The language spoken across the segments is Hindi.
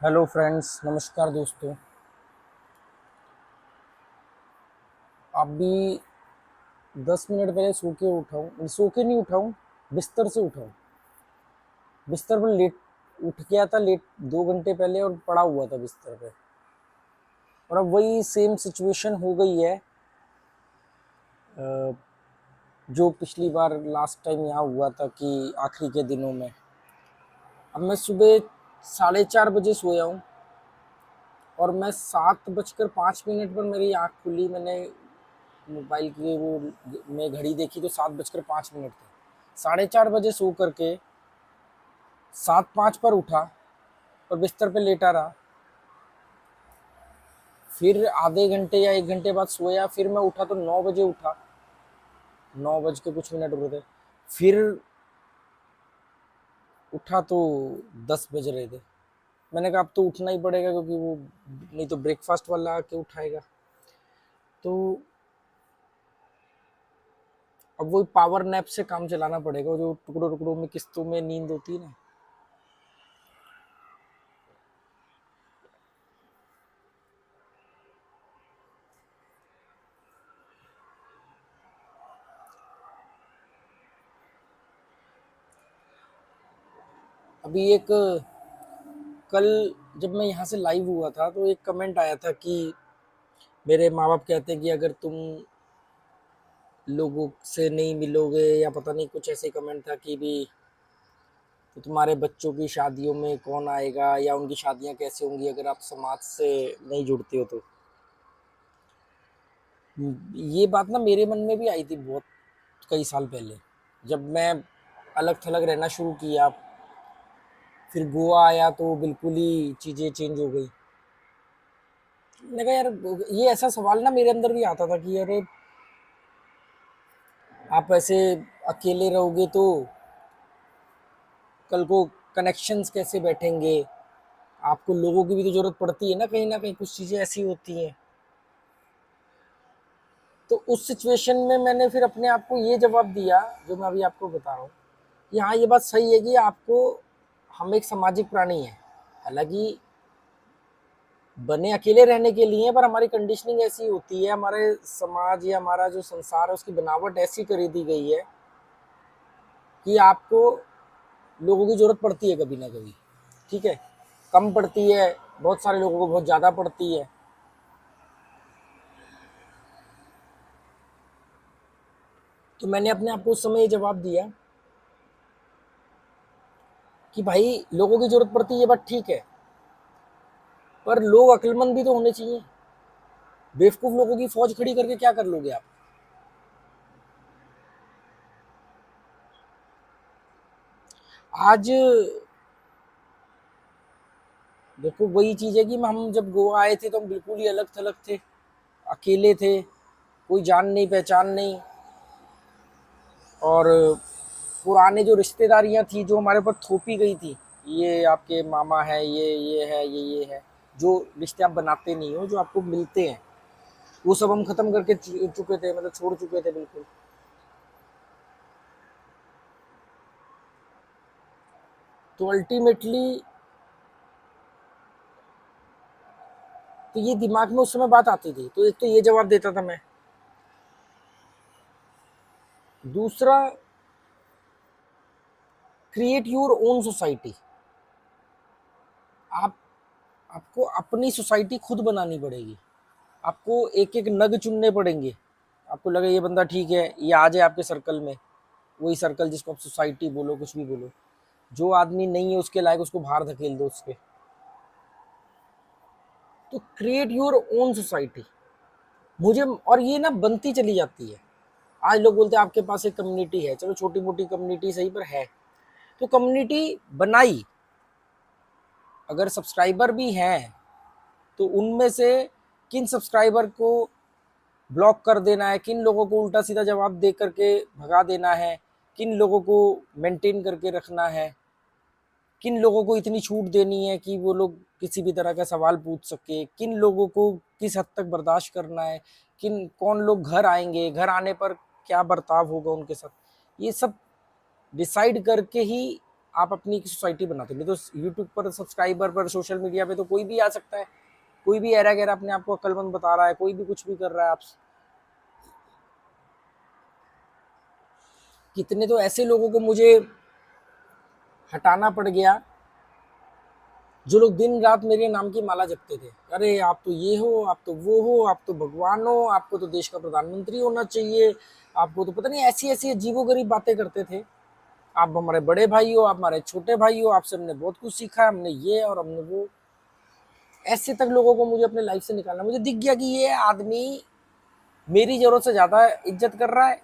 हेलो फ्रेंड्स, नमस्कार दोस्तों। अभी 10 मिनट पहले सो के उठा हूँ, सो के नहीं उठा हूँ, बिस्तर से उठा हूँ। बिस्तर पर लेट उठ गया था, लेट 2 घंटे पहले, और पड़ा हुआ था बिस्तर पे। और अब वही सेम सिचुएशन हो गई है अ, जो पिछली बार लास्ट टाइम यहाँ हुआ था कि आखिरी के दिनों में। अब मैं सुबह 4:30 बजे सोया हूँ और मैं 7:05 पर मेरी आँख खुली। मैंने मोबाइल की वो में घड़ी देखी तो 7:05 थे। 4:30 बजे सो करके 7:05 पर उठा और बिस्तर पे लेटा रहा। फिर आधे घंटे या 1 घंटे बाद सोया, फिर मैं उठा तो 9 बजे उठा। 9 बज के कुछ मिनट हुए थे। फिर उठा तो 10 बज रहे थे। मैंने कहा अब तो उठना ही पड़ेगा, क्योंकि वो नहीं तो ब्रेकफास्ट वाला आके उठाएगा। तो अब वो पावर नैप से काम चलाना पड़ेगा, जो टुकड़ों टुकड़ों में किस्तों में नींद होती है ना। अभी एक कल जब मैं यहाँ से लाइव हुआ था तो एक कमेंट आया था कि मेरे माँ बाप कहते हैं कि अगर तुम लोगों से नहीं मिलोगे, या पता नहीं कुछ ऐसे कमेंट था कि भी तो तुम्हारे बच्चों की शादियों में कौन आएगा, या उनकी शादियां कैसे होंगी अगर आप समाज से नहीं जुड़ते हो तो। ये बात ना मेरे मन में भी आई थी बहुत कई साल पहले, जब मैं अलग थलग रहना शुरू किया। फिर गोवा आया तो बिल्कुल ही चीज़ें चेंज हो गई। मैंने कहा यार, ये ऐसा सवाल ना मेरे अंदर भी आता था कि अरे आप ऐसे अकेले रहोगे तो कल को कनेक्शंस कैसे बैठेंगे। आपको लोगों की भी तो जरूरत पड़ती है ना कहीं कुछ चीज़ें ऐसी होती हैं। तो उस सिचुएशन में मैंने फिर अपने आप को ये जवाब दिया जो मैं अभी आपको बता रहा हूँ कि हाँ, ये बात सही है कि आपको, हम एक सामाजिक प्राणी हैं। हालांकि बने अकेले रहने के लिए, पर हमारी कंडीशनिंग ऐसी होती है, हमारे समाज या हमारा जो संसार है उसकी बनावट ऐसी कर दी गई है कि आपको लोगों की जरूरत पड़ती है कभी ना कभी। ठीक है, कम पड़ती है, बहुत सारे लोगों को बहुत ज़्यादा पड़ती है। तो मैंने अपने आप को उस समय ये जवाब दिया कि भाई लोगों की जरूरत पड़ती है, ये बात ठीक है, पर लोग अक्लमंद भी तो होने चाहिए। बेवकूफ लोगों की फौज खड़ी करके क्या कर लोगे आप। आज देखो, वही चीज है कि हम जब गोवा आए थे तो हम बिल्कुल ही अलग थलग थे, अकेले थे, कोई जान नहीं पहचान नहीं। और पुराने जो रिश्तेदारियां थी जो हमारे ऊपर थोपी गई थी, ये आपके मामा है, ये है, ये है, जो रिश्ते आप बनाते नहीं हो, जो आपको मिलते हैं, वो सब हम खत्म करके चुके थे, मतलब छोड़ चुके थे बिल्कुल। तो अल्टीमेटली तो ये दिमाग में उस समय बात आती थी, तो एक तो ये जवाब देता था मैं। दूसरा, क्रिएट योर ओन सोसाइटी। आप आपको अपनी सोसाइटी खुद बनानी पड़ेगी। आपको एक एक नग चुनने पड़ेंगे। आपको लगे ये बंदा ठीक है, ये आ जाए आपके सर्कल में, वही सर्कल जिसको आप सोसाइटी बोलो, कुछ भी बोलो। जो आदमी नहीं है उसके लायक, उसको बाहर धकेल दो उसके। तो क्रिएट योर ओन सोसाइटी। मुझे और ये ना बनती चली जाती है। आज लोग बोलते हैं आपके पास एक कम्युनिटी है, चलो छोटी मोटी कम्युनिटी सही पर है। तो कम्युनिटी बनाई, अगर सब्सक्राइबर भी हैं तो उनमें से किन सब्सक्राइबर को ब्लॉक कर देना है, किन लोगों को उल्टा सीधा जवाब दे करके भगा देना है, किन लोगों को मेंटेन करके रखना है, किन लोगों को इतनी छूट देनी है कि वो लोग किसी भी तरह का सवाल पूछ सके, किन लोगों को किस हद तक बर्दाश्त करना है, किन कौन लोग घर आएंगे, घर आने पर क्या बर्ताव होगा उनके साथ। ये सब डिसाइड करके ही आप अपनी एक सोसाइटी बनाते हो। नहीं तो यूट्यूब पर सब्सक्राइबर पर सोशल मीडिया पे तो कोई भी आ सकता है, कोई भी एरा गैरा अपने आप को अक्लमंद बता रहा है, कोई भी कुछ भी कर रहा है आपसे। कितने तो ऐसे लोगों को मुझे हटाना पड़ गया जो लोग दिन रात मेरे नाम की माला जपते थे। अरे आप तो ये हो, आप तो वो हो, आप तो भगवान हो, आपको तो देश का प्रधानमंत्री होना चाहिए, आपको तो पता नहीं, ऐसी ऐसी अजीबोगरीब बातें करते थे। आप हमारे बड़े भाई हो, आप हमारे छोटे भाई हो, आपसे हमने बहुत कुछ सीखा है, हमने ये और हमने वो। ऐसे तक लोगों को मुझे अपने लाइफ से निकालना। मुझे दिख गया कि ये आदमी मेरी जरूरत से ज्यादा इज्जत कर रहा है,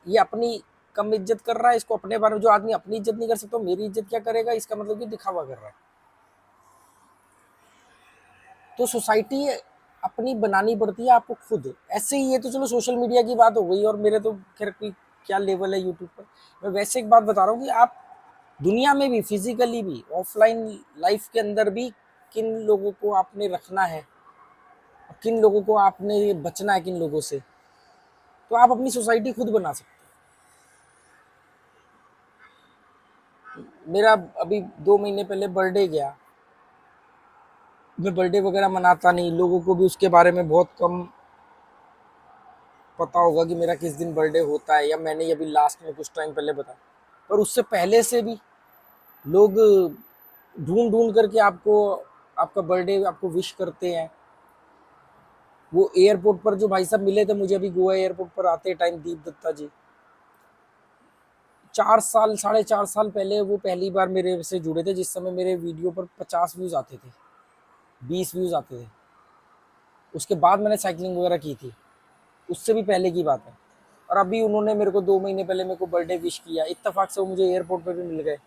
ये अपनी कम इज्जत कर रहा है। इसको अपने बारे में, जो आदमी अपनी इज्जत नहीं कर सकता मेरी इज्जत क्या करेगा, इसका मतलब कि दिखावा कर रहा है। तो सोसाइटी अपनी बनानी पड़ती है आपको खुद। ऐसे ही, ये तो चलो सोशल मीडिया की बात हो गई, और मेरे तो खैर कोई क्या लेवल है यूट्यूब पर। मैं वैसे एक बात बता रहा हूँ कि आप दुनिया में भी, फिजिकली भी, ऑफलाइन लाइफ के अंदर भी किन लोगों को आपने रखना है, किन लोगों को आपने बचना है, किन लोगों से, तो आप अपनी सोसाइटी खुद बना सकते हैं। मेरा अभी 2 महीने पहले बर्थडे गया। मैं बर्थडे वगैरह मनाता नहीं, लोगों को भी उसके बारे में बहुत कम पता होगा कि मेरा किस दिन बर्थडे होता है, या मैंने अभी लास्ट में कुछ टाइम पहले बताया। पर उससे पहले से भी लोग ढूंढ ढूंढ करके आपको, आपका बर्थडे आपको विश करते हैं। वो एयरपोर्ट पर जो भाई साहब मिले थे मुझे अभी गोवा एयरपोर्ट पर आते टाइम, दीप दत्ता जी, 4 साल, 4.5 साल पहले वो पहली बार मेरे से जुड़े थे, जिस समय मेरे वीडियो पर 50 व्यूज आते थे, 20 व्यूज आते थे। उसके बाद मैंने साइकिलिंग वगैरह की थी, उससे भी पहले की बात है। और अभी उन्होंने मेरे को 2 महीने पहले मेरे को बर्थडे विश किया, इत्तेफाक से वो मुझे एयरपोर्ट पर भी मिल गए।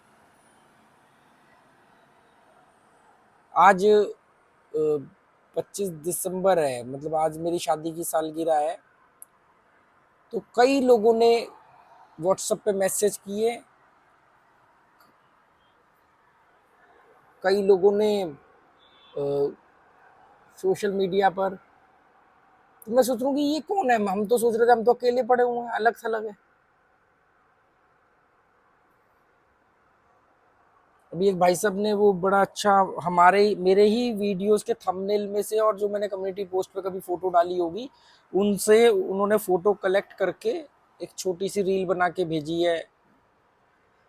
आज 25 दिसंबर है, मतलब आज मेरी शादी की सालगिरह है। तो कई लोगों ने व्हाट्सएप पे मैसेज किए, कई लोगों ने सोशल मीडिया पर। तो मैं सोच रहा हूँ कि ये कौन है, हम तो सोच रहे थे हम तो अकेले पड़े हुए हैं, अलग थलग है। अभी एक भाई साहब ने वो बड़ा अच्छा, हमारे मेरे ही वीडियोस के थंबनेल में से, और जो मैंने कम्युनिटी पोस्ट पे कभी फोटो डाली होगी उनसे, उन्होंने फोटो कलेक्ट करके एक छोटी सी रील बना के भेजी है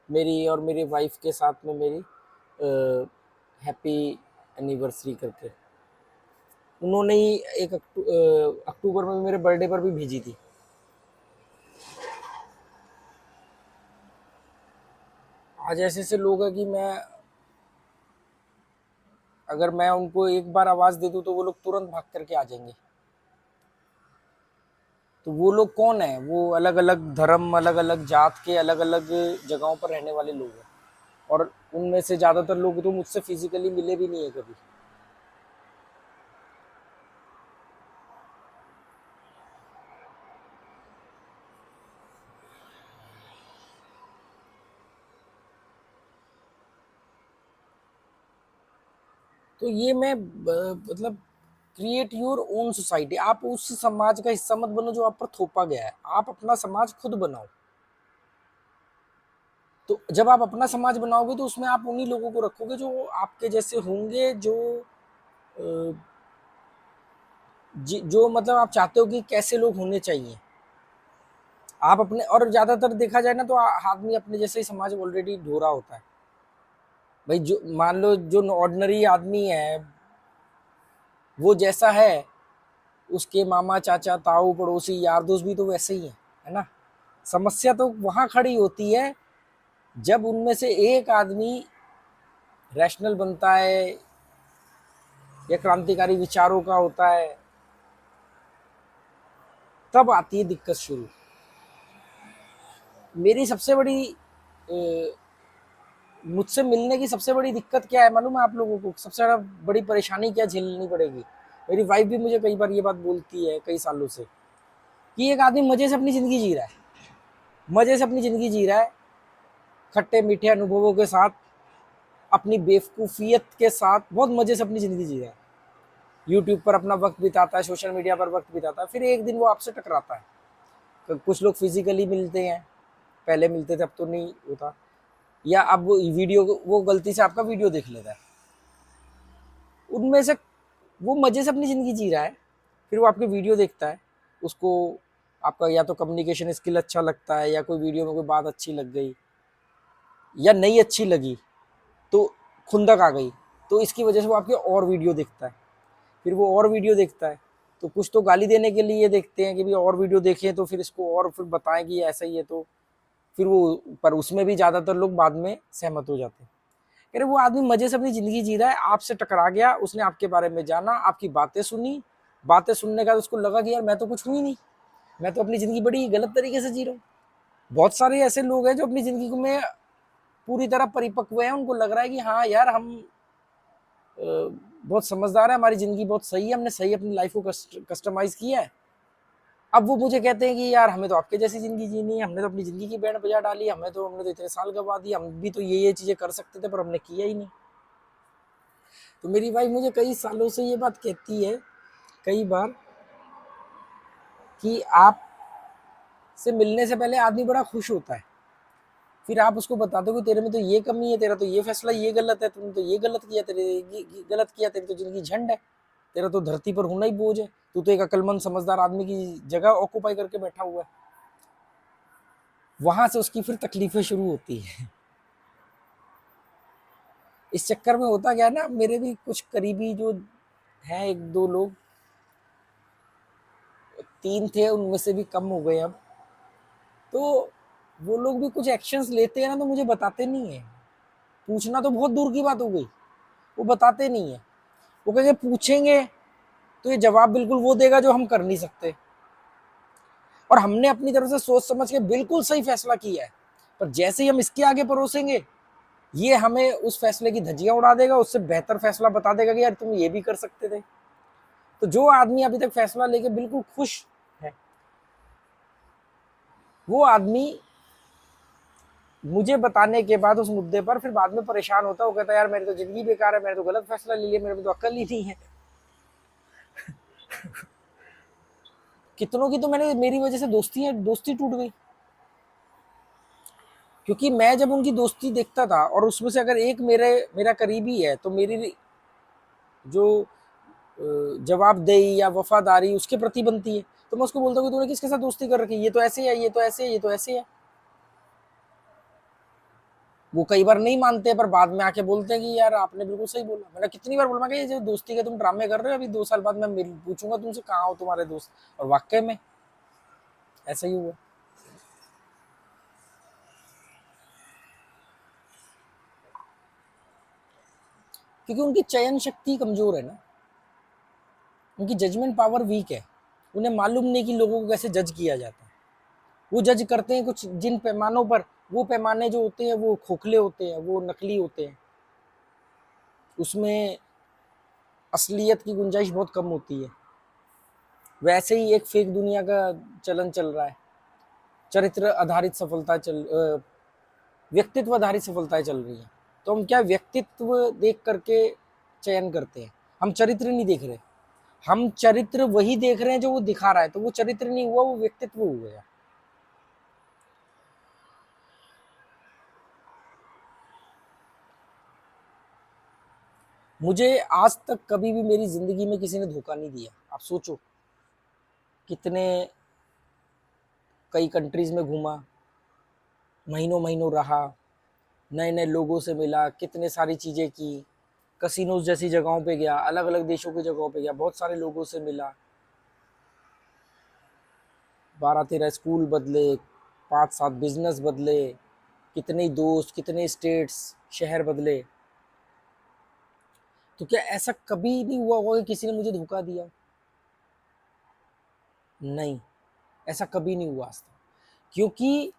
मेरी और मेरी वाइफ के साथ में, मेरी हैप्पी एनिवर्सरी करके। उन्होंने ही एक अक्टूबर में मेरे बर्थडे पर भी भेजी थी। आज ऐसे ऐसे लोग हैं कि मैं, अगर मैं उनको एक बार आवाज दे दूं तो वो लोग तुरंत भाग करके आ जाएंगे। तो वो लोग कौन है? वो अलग अलग धर्म, अलग अलग जात के, अलग अलग जगहों पर रहने वाले लोग हैं। और उनमें से ज्यादातर लोग तो मुझसे फिजिकली मिले भी नहीं है कभी। तो ये मैं मतलब, क्रिएट योर ओन सोसाइटी। आप उस समाज का हिस्सा मत बनो जो आप पर थोपा गया है, आप अपना समाज खुद बनाओ। तो जब आप अपना समाज बनाओगे तो उसमें आप उन्हीं लोगों को रखोगे जो आपके जैसे होंगे, जो जो मतलब आप चाहते हो कि कैसे लोग होने चाहिए। आप अपने, और ज्यादातर देखा जाए ना तो आदमी अपने जैसे ही समाज ऑलरेडी ढो रहा होता है। भाई जो मान लो जो ऑर्डिनरी आदमी है वो जैसा है, उसके मामा चाचा ताऊ पड़ोसी यार दोस्त भी तो वैसे ही है ना। समस्या तो वहां खड़ी होती है जब उनमें से एक आदमी रैशनल बनता है या क्रांतिकारी विचारों का होता है, तब आती है दिक्कत शुरू। मेरी सबसे बड़ी मुझसे मिलने की सबसे बड़ी दिक्कत क्या है मालूम है आप लोगों को? सबसे ज्यादा बड़ी परेशानी क्या झेलनी पड़ेगी? मेरी वाइफ भी मुझे कई बार ये बात बोलती है कई सालों से, कि एक आदमी मजे से अपनी जिंदगी जी रहा है, मजे से अपनी जिंदगी जी रहा है, खट्टे मीठे अनुभवों के साथ, अपनी बेवकूफियत के साथ बहुत मजे से अपनी जिंदगी जी रहा है, यूट्यूब पर अपना वक्त बिताता है, सोशल मीडिया पर वक्त बिताता है। फिर एक दिन वो आपसे टकराता है। कुछ लोग फिजिकली मिलते हैं, पहले मिलते थे अब तो नहीं होता, या अब वो गलती से आपका वीडियो देख लेता है, उनमें से वो मजे से अपनी ज़िंदगी जी रहा है, फिर वो आपके वीडियो देखता है, उसको आपका या तो कम्युनिकेशन स्किल अच्छा लगता है, या कोई वीडियो में कोई बात अच्छी लग गई या नहीं अच्छी लगी, तो खुंदक आ गई, तो इसकी वजह से वो आपके और वीडियो देखता है, फिर वो और वीडियो देखता है, तो कुछ तो गाली देने के लिए देखते हैं कि भी और वीडियो देखें तो फिर इसको और फिर बताएं कि ऐसा ही है, तो फिर वो, पर उसमें भी ज़्यादातर लोग बाद में सहमत हो जाते हैं। अरे वो आदमी मजे से अपनी ज़िंदगी जी रहा है, आपसे टकरा गया, उसने आपके बारे में जाना, आपकी बातें सुनी, बातें सुनने का उसको लगा कि यार मैं तो कुछ हुई नहीं, मैं तो अपनी ज़िंदगी बड़ी गलत तरीके से जी रहा हूँ। बहुत सारे ऐसे लोग हैं जो अपनी ज़िंदगी में पूरी तरह परिपक्व हैं, उनको लग रहा है कि हाँ यार हम बहुत समझदार है, हमारी ज़िंदगी बहुत सही है, हमने सही अपनी लाइफ को कस्टमाइज़ किया है। अब वो मुझे कहते हैं कि यार हमें तो आपके जैसी ज़िंदगी जीनी है, हमने तो अपनी ज़िंदगी की बैंड बजा डाली, हमने तो इतने साल गवा दिए, हम भी तो ये चीज़ें कर सकते थे पर हमने किया ही नहीं। तो मेरी वाइफ मुझे कई सालों से ये बात कहती है कई बार कि आप से मिलने से पहले आदमी बड़ा खुश होता है, फिर आप उसको बताते हो कि तेरे में तो ये कमी है, तेरा तो ये फैसला ये गलत है, तुमने तो ये गलत किया, गलत किया, तेरी तो जिंदगी झंड है, तेरा तो धरती पर होना ही बोझ है, तू तो एक अक्लमंद समझदार आदमी की जगह ऑक्यूपाई करके बैठा हुआ है। वहां से उसकी फिर तकलीफें शुरू होती है। इस चक्कर में होता क्या है ना, मेरे भी कुछ करीबी जो हैं, एक दो लोग, तीन थे, उनमें से भी कम हो गए अब, तो वो लोग भी कुछ एक्शंस लेते हैं ना तो मुझे बताते नहीं है, पूछना तो बहुत दूर की बात हो गई, वो बताते नहीं है। वो कहेंगे पूछेंगे तो ये जवाब बिल्कुल वो देगा जो हम कर नहीं सकते, और हमने अपनी तरफ से सोच समझ के बिल्कुल सही फैसला किया है, पर जैसे ही हम इसके आगे परोसेंगे, ये हमें उस फैसले की धज्जियां उड़ा देगा, उससे बेहतर फैसला बता देगा कि यार तुम ये भी कर सकते थे। तो जो आदमी अभी तक फैसला लेके बिल्कुल खुश है, वो आदमी मुझे बताने के बाद उस मुद्दे पर फिर बाद में परेशान होता है, वो कहता है यार मेरी तो जिंदगी बेकार है, मैंने तो गलत फैसला ले लिया, मेरे में तो अक्ल ही नहीं है। कितनों की तो मैंने मेरी वजह से दोस्ती टूट गई, क्योंकि मैं जब उनकी दोस्ती देखता था और उसमें से अगर एक मेरा करीबी है, तो मेरी जो जवाबदेही या वफादारी उसके प्रति बनती है, तो मैं उसको बोलता हूँ कि तूने किसके साथ दोस्ती कर रखी है, ये तो ऐसे है, ये तो ऐसे है, ये तो ऐसे है। वो कई बार नहीं मानते, पर बाद में आके बोलते हैं कि यार आपने बिल्कुल सही बोला। मैंने कितनी बार बोला, मैं ये जो दोस्ती के तुम ड्रामे कर रहे हो, अभी 2 साल बाद मैं पूछूंगा तुमसे कहाँ हो तुम्हारे दोस्त, और वाकई में ऐसा ही हुआ। क्योंकि उनकी चयन शक्ति कमजोर है ना, उनकी जजमेंट पावर वीक है, उन्हें मालूम नहीं कि लोगों को कैसे जज किया जाता है। वो जज करते हैं कुछ जिन पैमानों पर, वो पैमाने जो होते हैं वो खोखले होते हैं, वो नकली होते हैं, उसमें असलियत की गुंजाइश बहुत कम होती है। वैसे ही एक फेक दुनिया का चलन चल रहा है, चरित्र आधारित सफलता व्यक्तित्व आधारित सफलताएं चल रही हैं। तो हम क्या व्यक्तित्व देख करके चयन करते हैं, हम चरित्र नहीं देख रहे, हम चरित्र वही देख रहे हैं जो वो दिखा रहा है, तो वो चरित्र नहीं हुआ, वो व्यक्तित्व हो गया। मुझे आज तक कभी भी मेरी जिंदगी में किसी ने धोखा नहीं दिया। आप सोचो, कितने कई कंट्रीज में घूमा, महीनों महीनों रहा, नए नए लोगों से मिला, कितने सारी चीज़ें की, कसिनोज जैसी जगहों पे गया, अलग अलग देशों की जगहों पे गया, बहुत सारे लोगों से मिला, 12-13 स्कूल बदले, 5-7 बिजनेस बदले, कितने दोस्त, कितने स्टेट्स, शहर बदले। तो क्या ऐसा कभी नहीं हुआ होगा कि किसी ने मुझे धोखा दिया? नहीं, ऐसा कभी नहीं हुआ आज तक, क्योंकि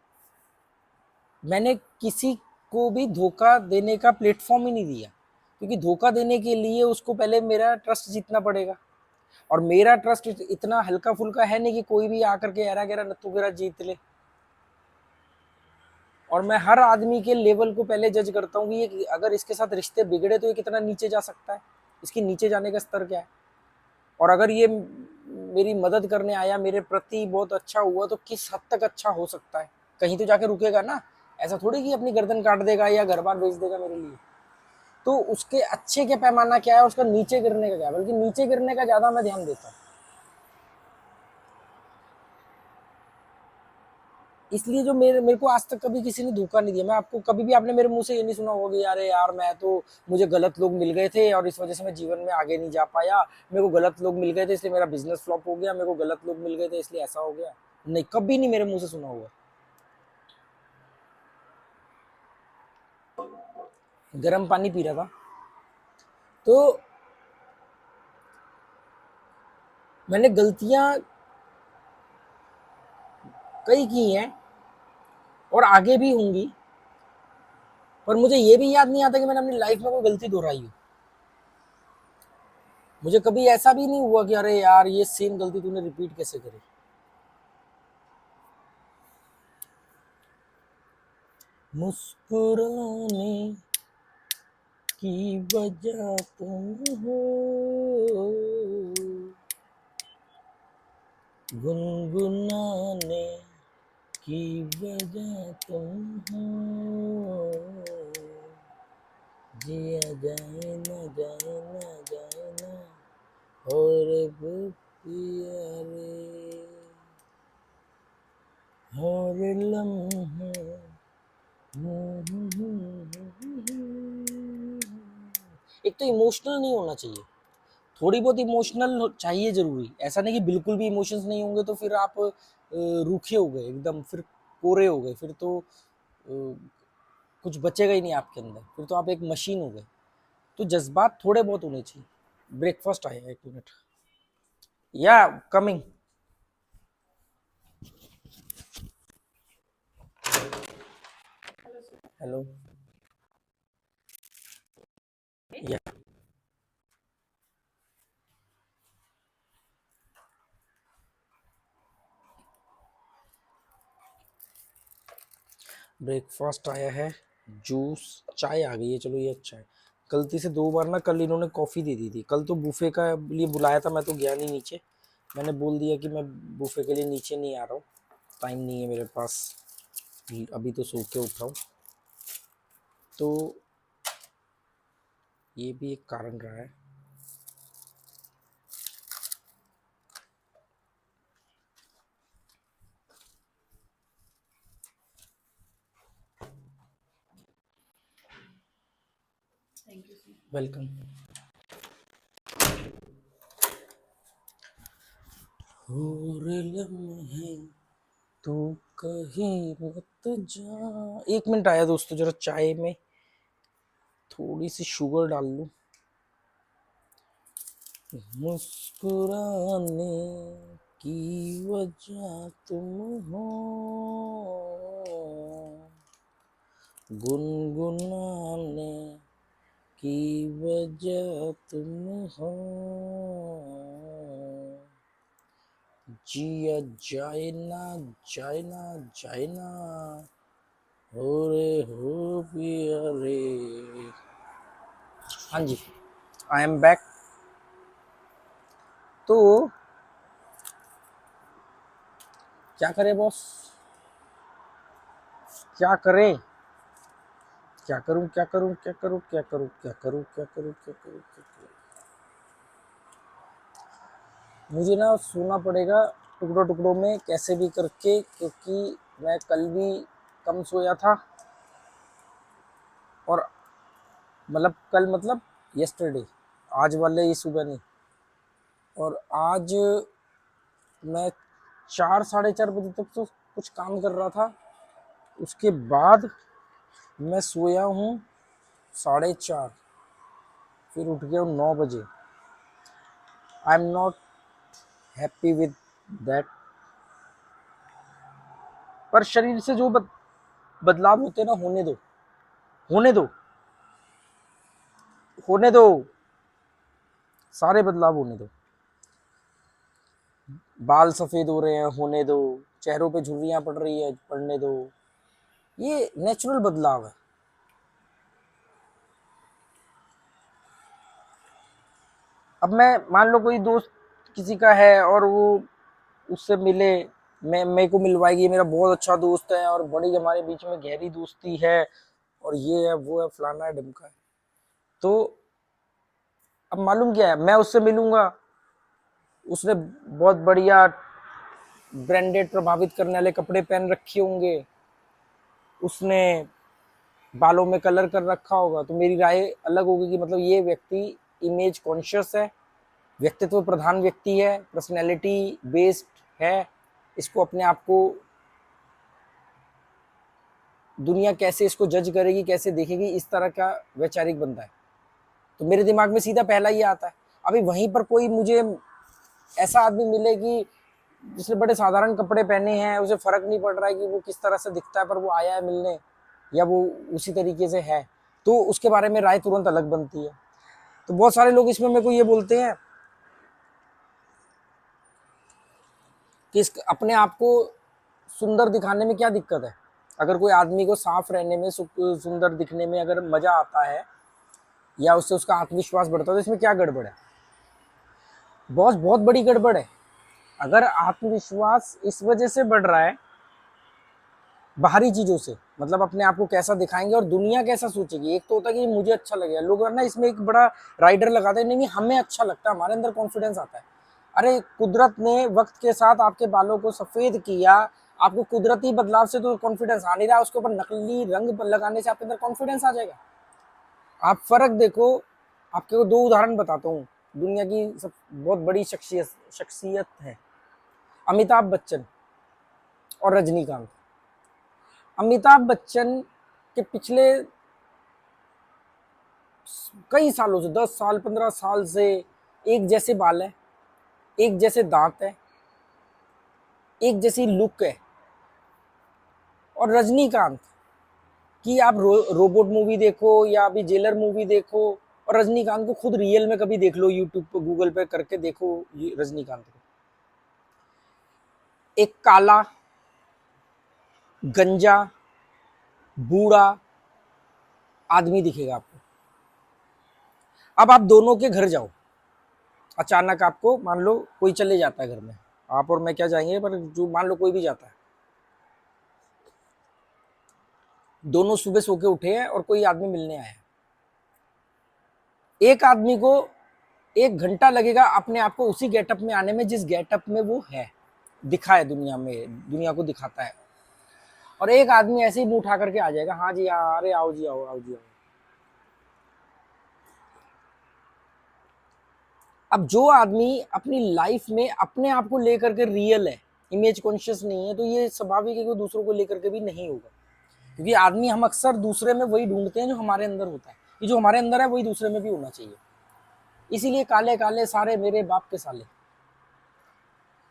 मैंने किसी को भी धोखा देने का प्लेटफॉर्म ही नहीं दिया, क्योंकि धोखा देने के लिए उसको पहले मेरा ट्रस्ट जीतना पड़ेगा, और मेरा ट्रस्ट इतना हल्का फुल्का है नहीं कि कोई भी आकर के एरा गहरा नत्थु गेरा जीत ले। और मैं हर आदमी के लेवल को पहले जज करता हूँ कि ये अगर इसके साथ रिश्ते बिगड़े तो ये कितना नीचे जा सकता है, इसकी नीचे जाने का स्तर क्या है, और अगर ये मेरी मदद करने आया, मेरे प्रति बहुत अच्छा हुआ, तो किस हद तक अच्छा हो सकता है, कहीं तो जाके रुकेगा ना। ऐसा थोड़ी कि अपनी गर्दन काट देगा या घर बार बेच देगा मेरे लिए। तो उसके अच्छे के पैमाना क्या है, उसका नीचे गिरने का क्या है, बल्कि नीचे गिरने का ज्यादा मैं ध्यान देता हूँ। इसलिए जो मेरे मेरे को आज तक कभी किसी ने धोखा नहीं दिया। मैं आपको कभी भी, आपने मेरे मुंह से ये नहीं सुना होगा कि यार यार मैं तो, मुझे गलत लोग मिल गए थे और इस वजह से मैं जीवन में आगे नहीं जा पाया, मेरे को गलत लोग मिल गए थे इसलिए मेरा बिजनेस फ्लॉप हो गया, मेरे को गलत लोग मिल गए थे इसलिए ऐसा हो गया। नहीं, कभी नहीं मेरे मुंह से सुना होगा। गर्म पानी पी रहा था तो मैंने गलतियां कई की हैं और आगे भी होंगी, पर मुझे ये भी याद नहीं आता कि मैंने अपनी लाइफ में कोई गलती दोहराई हो। मुझे कभी ऐसा भी नहीं हुआ कि अरे यार ये सेम गलती तूने रिपीट कैसे करी। मुस्कुराने की वजह तुम हो, गुनगुनाने की वजह तुम हो, जिया जाए ना जाए ना जाए ना और पिया रे, और लम्हे एक तो इमोशनल नहीं होना चाहिए, थोड़ी बहुत इमोशनल चाहिए जरूरी, ऐसा नहीं कि बिल्कुल भी इमोशंस नहीं होंगे तो फिर आप रूखे हो गए एकदम, फिर कोरे हो गए, फिर तो कुछ बचेगा ही नहीं आपके अंदर, फिर तो आप एक मशीन हो गए। तो जज्बात थोड़े बहुत होने चाहिए। ब्रेकफास्ट आया, एक मिनट, या कमिंग। हेलो, या ब्रेकफास्ट आया है, जूस, चाय आ गई है, चलो ये अच्छा है। गलती से 2 बार ना कल इन्होंने कॉफ़ी दे दी थी, कल तो बूफे का लिए बुलाया था, मैं तो गया नहीं नीचे, मैंने बोल दिया कि मैं बूफे के लिए नीचे नहीं आ रहा हूँ, टाइम नहीं है मेरे पास, अभी तो सो के उठा हूँ। तो ये भी एक कारण रहा है। वेलकम। और लम्हे तू कहीं मत जा, 1 मिनट आया दोस्तों, जरा चाय में थोड़ी सी शुगर डाल लूं। मुस्कुराने की वजह तुम हो, गुनगुनाने की वजह तुम हो, जिया जाए ना जाए ना जाए ना हो रे हो पिया रे। हाँ जी, आई एम बैक। तो क्या करें बॉस, क्या करें, क्या करूं क्या करूं क्या करूं क्या करूं क्या करूं क्या करूं क्या करूं क्या करूं। मुझे ना सोना पड़ेगा टुकड़ों टुकड़ों में कैसे भी करके, क्योंकि मैं कल भी कम सोया था, और मतलब कल मतलब यस्टरडे, आज वाले ये सुबह नहीं। और आज मैं 4 साढ़े 4 बजे तक तो कुछ काम कर रहा था, उसके बाद मैं सोया हूँ 4:30, फिर उठ गया हूँ 9 बजे। I am not happy with that, पर शरीर से जो बदलाव होते हैं ना, होने दो, होने दो, होने दो, सारे बदलाव होने दो। बाल सफेद हो रहे हैं, होने दो, चेहरों पे झुर्रियां पड़ रही है, पड़ने दो, ये नेचुरल बदलाव है। अब मैं मान लो कोई दोस्त किसी का है और वो उससे मिले, मैं मेरे को मिलवाएगी, ये मेरा बहुत अच्छा दोस्त है और बड़ी हमारे बीच में गहरी दोस्ती है और ये है वो है फलाना है ढिमका है। तो अब मालूम क्या है, मैं उससे मिलूंगा, उसने बहुत बढ़िया ब्रांडेड प्रभावित करने वाले कपड़े पहन रखे होंगे, उसने बालों में कलर कर रखा होगा, तो मेरी राय अलग होगी कि मतलब ये व्यक्ति इमेज कॉन्शियस है, व्यक्तित्व प्रधान व्यक्ति है, पर्सनैलिटी बेस्ड है, इसको अपने आप को दुनिया कैसे इसको जज करेगी, कैसे देखेगी, इस तरह का वैचारिक बंदा है। तो मेरे दिमाग में सीधा पहला ही आता है। अभी वहीं पर कोई मुझे ऐसा आदमी मिले कि जिसने बड़े साधारण कपड़े पहने हैं, उसे फर्क नहीं पड़ रहा है कि वो किस तरह से दिखता है, पर वो आया है मिलने या वो उसी तरीके से है, तो उसके बारे में राय तुरंत अलग बनती है। तो बहुत सारे लोग इसमें मेरे को ये बोलते हैं कि अपने आप को सुंदर दिखाने में क्या दिक्कत है। अगर कोई आदमी को साफ रहने में, सुंदर दिखने में अगर मजा आता है या उससे उसका आत्मविश्वास बढ़ता है, तो इसमें क्या गड़बड़ है? बहुत बहुत बड़ी गड़बड़ है। अगर आत्मविश्वास इस वजह से बढ़ रहा है बाहरी चीजों से, मतलब अपने आप को कैसा दिखाएंगे और दुनिया कैसा सोचेगी। एक तो होता है कि मुझे अच्छा लगेगा, लोग ना इसमें एक बड़ा राइडर लगाते हैं, नहीं हमें अच्छा लगता है, हमारे अंदर कॉन्फिडेंस आता है। अरे कुदरत ने वक्त के साथ आपके बालों को सफेद किया, आपको कुदरती बदलाव से तो कॉन्फिडेंस आ नहीं रहा, उसके ऊपर नकली रंग लगाने से आपके अंदर कॉन्फिडेंस आ जाएगा। आप फर्क देखो। आपके को दो उदाहरण बताता हूँ, दुनिया की सब बहुत बड़ी शख्सियत है, अमिताभ बच्चन और रजनीकांत। अमिताभ बच्चन के पिछले कई सालों से, 10 साल 15 साल से एक जैसे बाल है, एक जैसे दांत है, एक जैसी लुक है। और रजनीकांत की आप रोबोट मूवी देखो या अभी जेलर मूवी देखो, और रजनीकांत को खुद रियल में कभी देख लो, यूट्यूब पे गूगल पे करके देखो रजनीकांत को। एक काला गंजा बूढ़ा आदमी दिखेगा आपको। अब आप दोनों के घर जाओ, अचानक आपको मान लो कोई चले जाता है घर में, आप और मैं क्या जाएंगे, पर जो मान लो कोई भी जाता है, दोनों सुबह सो के उठे हैं और कोई आदमी मिलने आया है। एक आदमी को 1 घंटा लगेगा अपने आप को उसी गेटअप में आने में जिस गेटअप में वो है, दिखा है दुनिया में, दुनिया को दिखाता है। और एक आदमी ऐसे ही मुंह उठा करके आ जाएगा, हाँ जी हाँ, अरे आओ जी आओ, आओ जी आओ। अब जो आदमी अपनी लाइफ में अपने आप को लेकर के रियल है, इमेज कॉन्शियस नहीं है, तो ये स्वाभाविक है कि दूसरों को लेकर के भी नहीं होगा। क्योंकि आदमी हम अक्सर दूसरे में वही ढूंढते हैं जो हमारे अंदर होता है, कि जो हमारे अंदर है वही दूसरे में भी होना चाहिए। इसीलिए काले काले सारे मेरे बाप के साले,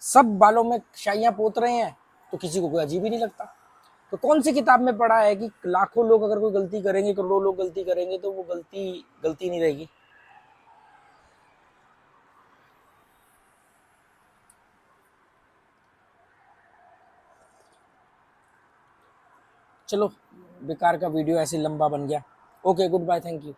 सब बालों में शाइयां पोत रहे हैं, तो किसी को कोई अजीब ही नहीं लगता। तो कौन सी किताब में पढ़ा है कि लाखों लोग अगर कोई गलती करेंगे, करोड़ों लोग गलती करेंगे, तो वो गलती गलती नहीं रहेगी। चलो, बेकार का वीडियो ऐसे लंबा बन गया। Okay, good bye, thank you.